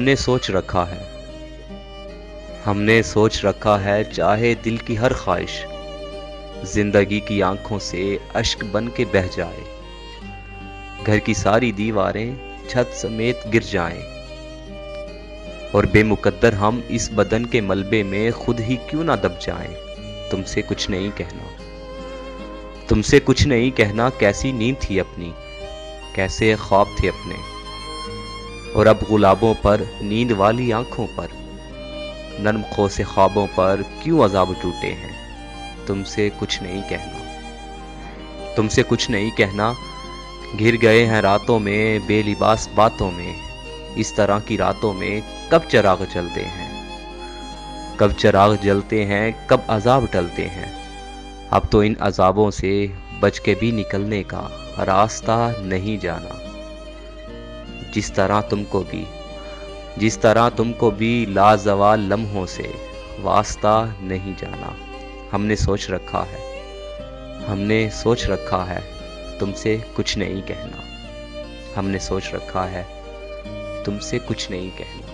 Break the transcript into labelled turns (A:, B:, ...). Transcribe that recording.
A: हमने सोच रखा है, हमने सोच रखा है, चाहे दिल की हर ख्वाहिश जिंदगी की आंखों से अश्क बन के बह जाए, घर की सारी दीवारें छत समेत गिर जाएं, और बेमुकद्दर हम इस बदन के मलबे में खुद ही क्यों ना दब जाएं। तुमसे कुछ नहीं कहना, तुमसे कुछ नहीं कहना, कैसी नींद थी अपनी, कैसे ख्वाब थे अपने, और अब गुलाबों पर, नींद वाली आंखों पर, नर्म खो से ख्वाबों पर क्यों अजाब टूटे हैं। तुमसे कुछ नहीं कहना, तुमसे कुछ नहीं कहना, घिर गए हैं रातों में बेलिबास बातों में, इस तरह की रातों में कब चिराग जलते हैं, कब चिराग जलते हैं, कब अजाब टलते हैं। अब तो इन अजाबों से बच के भी निकलने का रास्ता नहीं जाना, जिस तरह तुमको भी लाजवाल लम्हों से वास्ता नहीं जाना। हमने सोच रखा है, हमने सोच रखा है, तुमसे कुछ नहीं कहना, हमने सोच रखा है, तुमसे कुछ नहीं कहना।